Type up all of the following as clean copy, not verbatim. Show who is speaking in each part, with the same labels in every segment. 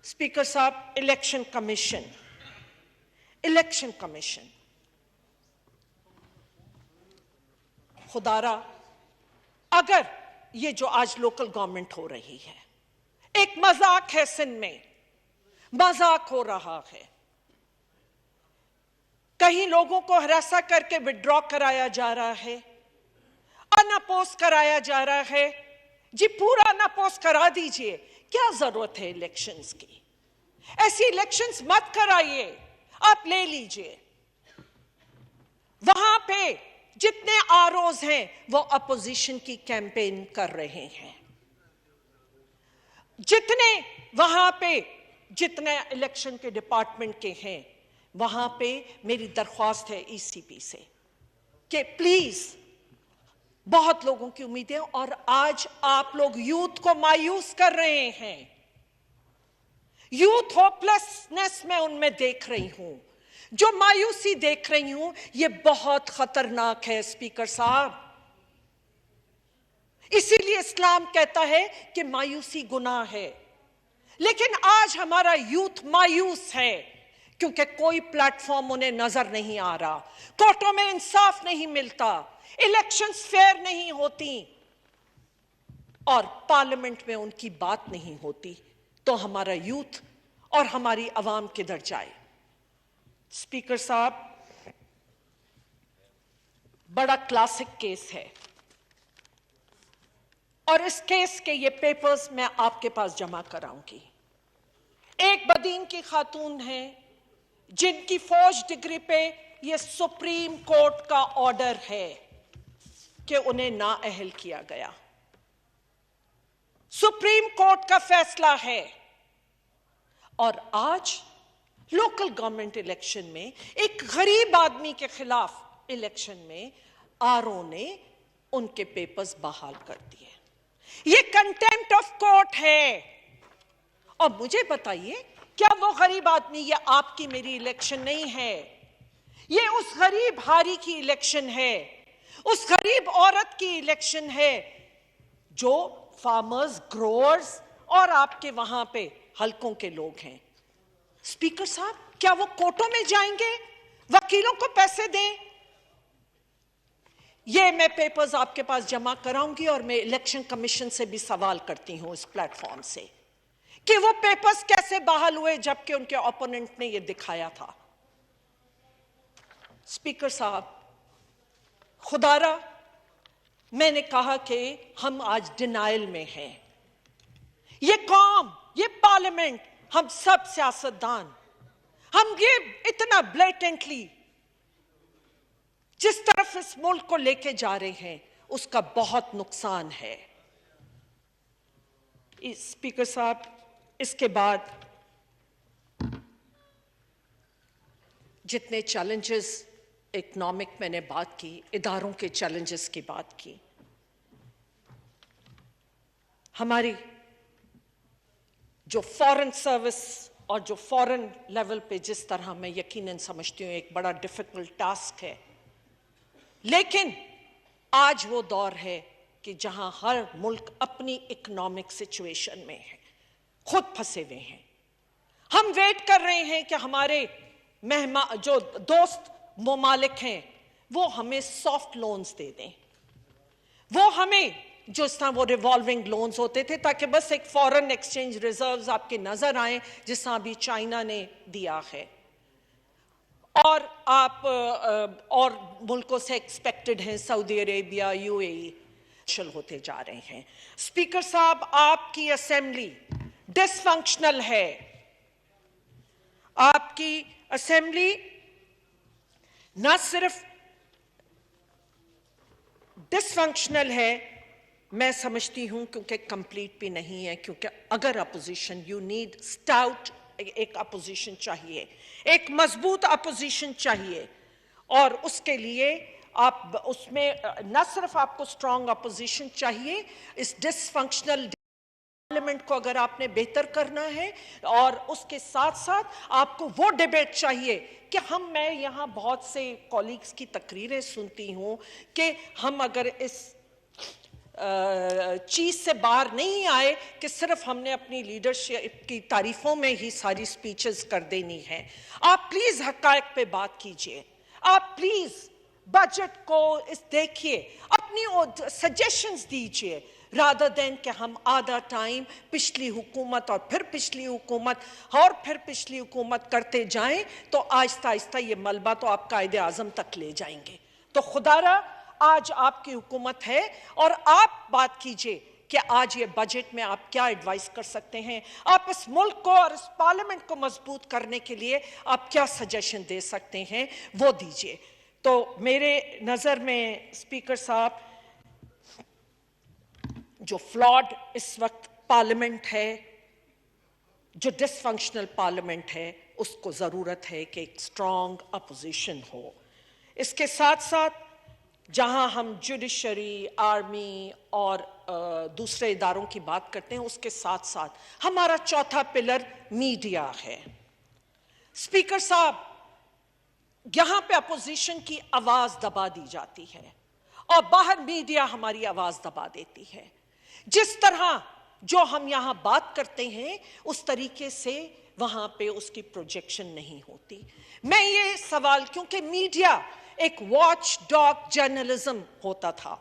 Speaker 1: Speaker साहब, election commission खुदारा, अगर ये जो आज लोकल गवर्नमेंट हो रही है एक मजाक है, सिंध में मजाक हो रहा है, कहीं लोगों को हरासा करके विड्रॉ कराया जा रहा है, अनअपोज कराया जा रहा है। जी पूरा अनअपोज करा दीजिए, क्या जरूरत है इलेक्शंस की? ऐसी इलेक्शंस मत कराइए, आप ले लीजिए। वहां पे जितने आरओज हैं वो अपोजिशन की कैंपेन कर रहे हैं। जितने वहां पे जितने इलेक्शन के डिपार्टमेंट के हैं, वहां पे मेरी दरख्वास्त है ईसीपी से कि प्लीज, बहुत लोगों की उम्मीदें, और आज आप लोग यूथ को मायूस कर रहे हैं। यूथ होपलेसनेस में उनमें देख रही हूं, जो मायूसी देख रही हूं, ये बहुत खतरनाक है स्पीकर साहब। इसीलिए इस्लाम कहता है कि मायूसी गुनाह है, लेकिन आज हमारा यूथ मायूस है क्योंकि कोई प्लेटफॉर्म उन्हें नजर नहीं आ रहा, कोर्टों में इंसाफ नहीं मिलता, इलेक्शंस फेयर नहीं होती और पार्लियामेंट में उनकी बात नहीं होती, तो हमारा यूथ और हमारी आवाम किधर जाए? स्पीकर साहब, बड़ा क्लासिक केस है और इस केस के ये पेपर्स मैं आपके पास जमा कराऊंगी। एक बदीन की खातून है जिनकी फौज डिग्री पे ये सुप्रीम कोर्ट का ऑर्डर है कि उन्हें नाअहल किया गया। सुप्रीम कोर्ट का फैसला है और आज लोकल गवर्नमेंट इलेक्शन में एक गरीब आदमी के खिलाफ इलेक्शन में आरओ ने उनके पेपर्स बहाल कर दिए। ये कंटेम्प्ट ऑफ कोर्ट है। और मुझे बताइए, क्या वो गरीब आदमी, ये आपकी मेरी इलेक्शन नहीं है, ये उस गरीब हारी की इलेक्शन है, उस गरीब औरत की इलेक्शन है जो फार्मर्स, ग्रोअर्स और आपके वहां पे हलकों के लोग हैं। स्पीकर साहब, क्या वो कोर्टों में जाएंगे, वकीलों को पैसे दें? ये मैं पेपर्स आपके पास जमा कराऊंगी और मैं इलेक्शन कमीशन से भी सवाल करती हूं इस प्लेटफॉर्म से कि वो पेपर्स कैसे बहाल हुए जबकि उनके ओपोनेंट ने ये दिखाया था। स्पीकर साहब, खुदारा, मैंने कहा कि हम आज डिनाइल में हैं। ये कौम, ये पार्लियामेंट, हम सब सियासतदान, हम ये इतना ब्लेटेंटली जिस तरफ इस मुल्क को लेके जा रहे हैं, उसका बहुत नुकसान है। स्पीकर साहब, इसके बाद जितने चैलेंजेस इकोनॉमिक मैंने बात की, इदारों के चैलेंजेस की बात की, हमारी जो फॉरेन सर्विस और जो फॉरेन लेवल पे जिस तरह मैं यकीनन समझती हूँ एक बड़ा डिफिकल्ट टास्क है, लेकिन आज वो दौर है कि जहां हर मुल्क अपनी इकोनॉमिक सिचुएशन में है, खुद फंसे हुए हैं। हम वेट कर रहे हैं कि हमारे मेहमान, जो दोस्त ममालिक हैं, वो हमें सॉफ्ट लोन्स दे दें, वो हमें जो इस तरह वो रिवॉल्विंग लोन्स होते थे ताकि बस एक फॉरेन एक्सचेंज रिजर्व्स आपके नजर आए, जिस तरह अभी चाइना ने दिया है और आप और मुल्कों से एक्सपेक्टेड हैं, सऊदी अरेबिया, यूएई होते जा रहे हैं। स्पीकर साहब, आपकी असेंबली डिसफंक्शनल है। आपकी असेंबली ना सिर्फ डिसफंक्शनल है, मैं समझती हूं क्योंकि कंप्लीट भी नहीं है, क्योंकि अगर अपोजिशन, यू नीड स्टाउट, एक अपोजिशन चाहिए, एक मजबूत अपोजिशन चाहिए, और उसके लिए आप उसमें न सिर्फ आपको स्ट्रांग अपोजिशन चाहिए, इस डिसफंक्शनल पार्लियामेंट को अगर आपने बेहतर करना है, और उसके साथ साथ आपको वो डिबेट चाहिए कि मैं यहाँ बहुत से कॉलीग्स की तकरीरें सुनती हूँ कि हम अगर इस चीज से बाहर नहीं आए कि सिर्फ हमने अपनी लीडरशिप की तारीफों में ही सारी स्पीचेस कर देनी है। आप प्लीज हकायक पे बात कीजिए, आप प्लीज बजट को इस देखिए, अपनी सजेशंस दीजिए, रादर देन कि हम आधा टाइम पिछली हुकूमत और फिर पिछली हुकूमत और फिर पिछली हुकूमत करते जाएं तो आहिस्ता आहिस्ता ये मलबा तो आप कायदे आजम तक ले जाएंगे। तो खुदारा आज आपकी हुकूमत है और आप बात कीजिए कि आज ये बजट में आप क्या एडवाइस कर सकते हैं, आप इस मुल्क को और इस पार्लियामेंट को मजबूत करने के लिए आप क्या सजेशन दे सकते हैं, वो दीजिए। तो मेरे नज़र में स्पीकर साहब, जो फ्लॉड इस वक्त पार्लियामेंट है, जो डिसफंक्शनल पार्लियामेंट है, उसको ज़रूरत है कि एक स्ट्रॉन्ग अपोजिशन हो। इसके साथ साथ जहां हम जुडिशरी, आर्मी और दूसरे इदारों की बात करते हैं, उसके साथ साथ हमारा चौथा पिलर मीडिया है। स्पीकर साहब, यहां पे अपोजिशन की आवाज दबा दी जाती है और बाहर मीडिया हमारी आवाज दबा देती है। जिस तरह जो हम यहां बात करते हैं उस तरीके से वहां पे उसकी प्रोजेक्शन नहीं होती। मैं ये सवाल, क्योंकि मीडिया एक वॉच डॉग जर्नलिज्म होता था,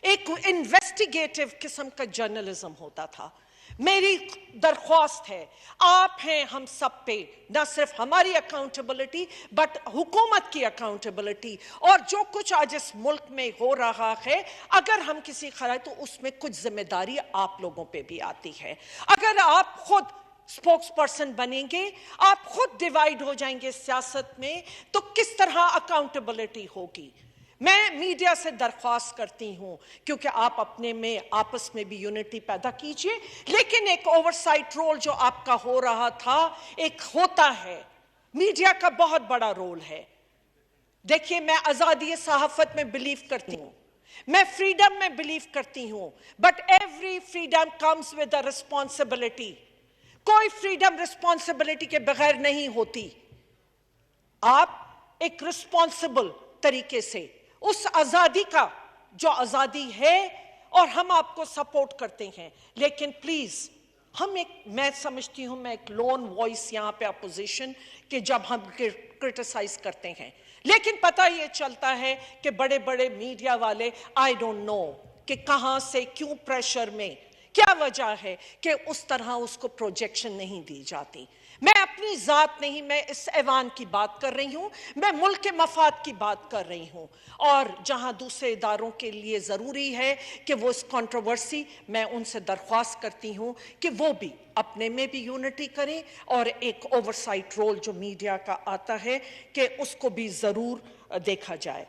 Speaker 1: एक इन्वेस्टिगेटिव किस्म का जर्नलिज्म होता था। मेरी दरख्वास्त है, आप हैं हम सब पे, ना सिर्फ हमारी अकाउंटेबिलिटी बट हुकूमत की अकाउंटेबिलिटी, और जो कुछ आज इस मुल्क में हो रहा है अगर हम किसी खराब तो उसमें कुछ जिम्मेदारी आप लोगों पे भी आती है। अगर आप खुद स्पोक्स पर्सन बनेंगे, आप खुद डिवाइड हो जाएंगे सियासत में, तो किस तरह अकाउंटेबिलिटी होगी। मैं मीडिया से दरख्वास्त करती हूं, क्योंकि आप अपने में आपस में भी यूनिटी पैदा कीजिए, लेकिन एक ओवरसाइट रोल जो आपका हो रहा था एक होता है, मीडिया का बहुत बड़ा रोल है। देखिए, मैं आजादी सहाफत में बिलीव करती हूं, मैं फ्रीडम में बिलीव करती हूं, but every freedom comes with a responsibility. कोई फ्रीडम रिस्पॉन्सिबिलिटी के बगैर नहीं होती। आप एक रिस्पॉन्सिबल तरीके से उस आजादी का जो आजादी है, और हम आपको सपोर्ट करते हैं, लेकिन प्लीज मैं समझती हूं मैं एक लोन वॉइस यहां पे अपोजिशन के जब हम क्रिटिसाइज करते हैं, लेकिन पता ये चलता है कि बड़े बड़े मीडिया वाले, आई डोंट नो कि कहां से क्यों प्रेशर में क्या वजह है कि उस तरह उसको प्रोजेक्शन नहीं दी जाती। मैं अपनी जात नहीं, मैं इस ऐवान की बात कर रही हूं, मैं मुल्क के मफाद की बात कर रही हूं, और जहां दूसरे इदारों के लिए जरूरी है कि वो इस कंट्रोवर्सी, मैं उनसे दरख्वास्त करती हूं कि वो भी अपने में भी यूनिटी करें और एक ओवरसाइट रोल जो मीडिया का आता है कि उसको भी जरूर देखा जाए।